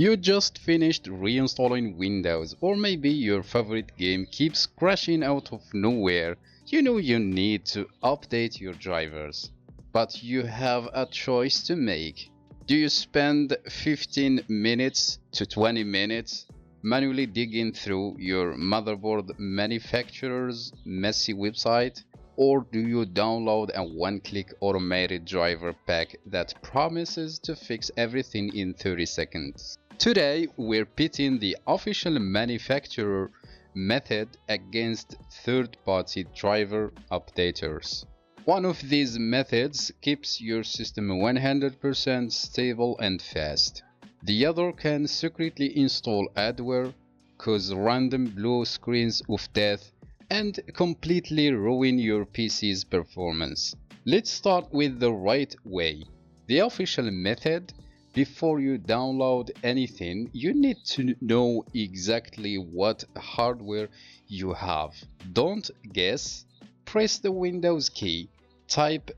You just finished reinstalling Windows, or maybe your favorite game keeps crashing out of nowhere. You know you need to update your drivers, but you have a choice to make. Do you spend 15 minutes to 20 minutes manually digging through your motherboard manufacturer's messy website? Or do you download a one-click automated driver pack that promises to fix everything in 30 seconds? Today, we're pitting the official manufacturer method against third-party driver updaters. One of these methods keeps your system 100% stable and fast. The other can secretly install adware, cause random blue screens of death, and completely ruin your PC's performance. Let's start with the right way. The official method. Before you download anything, you need to know exactly what hardware you have. Don't guess. Press the Windows key, type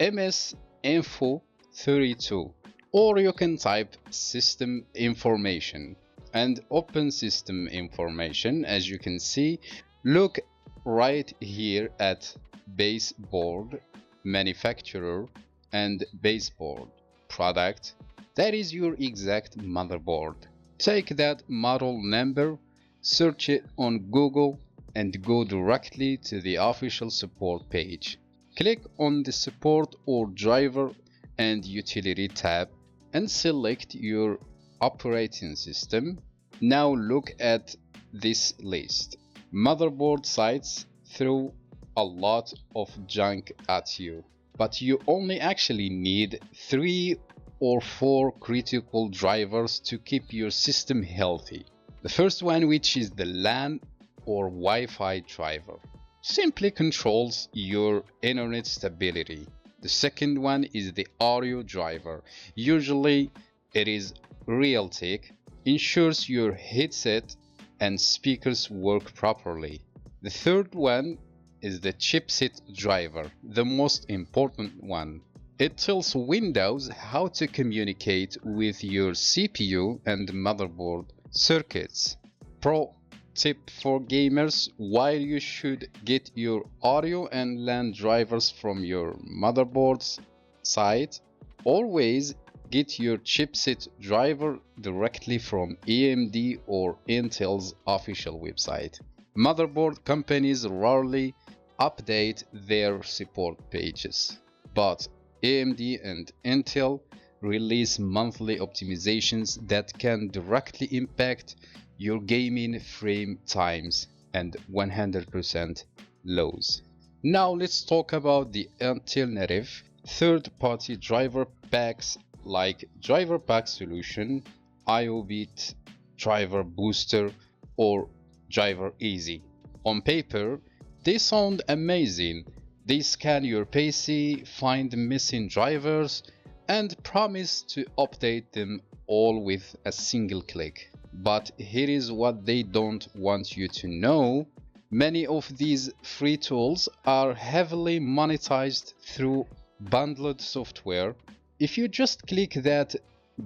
msinfo32, or you can type system information and open system information. As you can see, look right here at baseboard manufacturer and baseboard product. That is your exact motherboard. Take that model number, search it on Google, and go directly to the official support page. Click on the support or driver and utility tab and select your operating system. Now look at this list. Motherboard sites throw a lot of junk at you, but you only actually need 3 or 4 critical drivers to keep your system healthy. The first one, which is the LAN or Wi-Fi driver, simply controls your internet stability. The second one is the audio driver. Usually it is Realtek, ensures your headset and speakers work properly. The third one is the chipset driver, the most important one. It tells Windows how to communicate with your CPU and motherboard circuits. Pro tip for gamers: while you should get your audio and LAN drivers from your motherboard's site, always get your chipset driver directly from AMD or Intel's official website. Motherboard companies rarely update their support pages, but AMD and Intel release monthly optimizations that can directly impact your gaming frame times and 100% lows. Now let's talk about the alternative third-party driver packs like DriverPack Solution, IOBit, Driver Booster, or Driver Easy. On paper, they sound amazing. They scan your PC, find missing drivers, and promise to update them all with a single click. But here is what they don't want you to know. Many of these free tools are heavily monetized through bundled software. If you just click that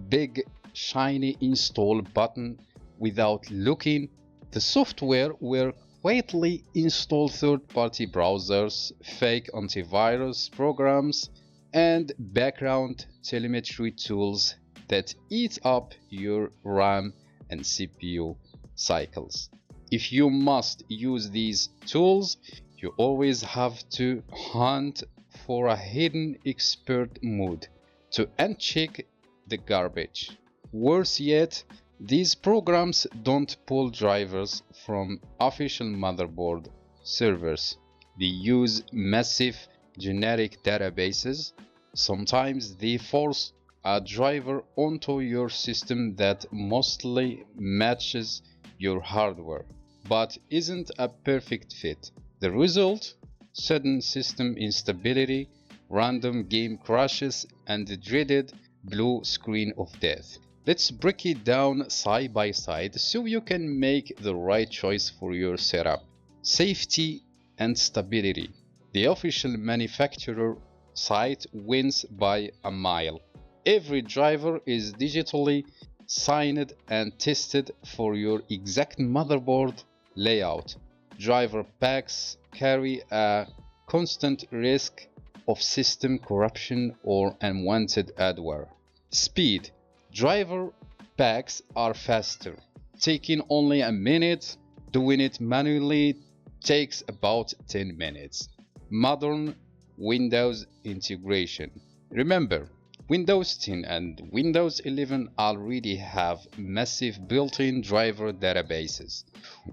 big shiny install button without looking, the software will quietly install third-party browsers, fake antivirus programs, and background telemetry tools that eat up your RAM and CPU cycles. If you must use these tools, you always have to hunt for a hidden expert mode to uncheck the garbage. Worse yet, these programs don't pull drivers from official motherboard servers. They use massive generic databases. Sometimes they force a driver onto your system that mostly matches your hardware, but isn't a perfect fit. The result? Sudden system instability, random game crashes, and the dreaded blue screen of death. Let's break it down side by side so you can make the right choice for your setup. Safety and stability. The official manufacturer site wins by a mile. Every driver is digitally signed and tested for your exact motherboard layout. Driver packs carry a constant risk of system corruption or unwanted adware. Speed. Driver packs are faster, taking only a minute. Doing it manually takes about 10 minutes. Modern Windows integration. Remember, Windows 10 and Windows 11 already have massive built-in driver databases.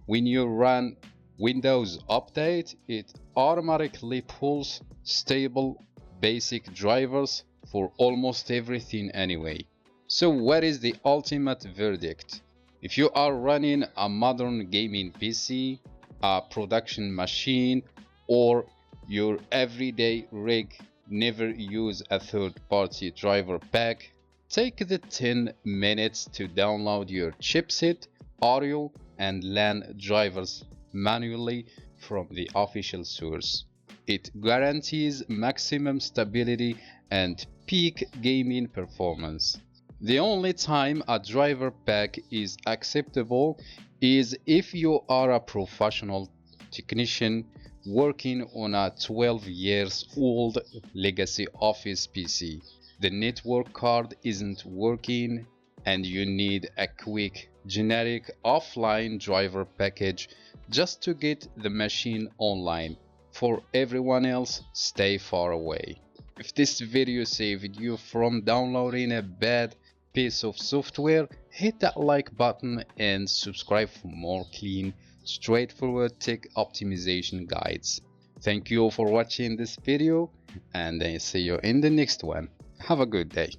When you run Windows Update, it automatically pulls stable basic drivers for almost everything anyway. So what is the ultimate verdict? If you are running a modern gaming PC, a production machine, or your everyday rig, never use a third-party driver pack. Take the 10 minutes to download your chipset, audio, and LAN drivers manually from the official source. It guarantees maximum stability and peak gaming performance. The only time a driver pack is acceptable is if you are a professional technician working on a 12 years old legacy Office PC. The network card isn't working and you need a quick generic offline driver package just to get the machine online. For everyone else, stay far away. If this video saved you from downloading a bad piece of software, hit that like button and subscribe for more clean, straightforward tech optimization guides. Thank you all for watching this video, and I see you in the next one. Have a good day.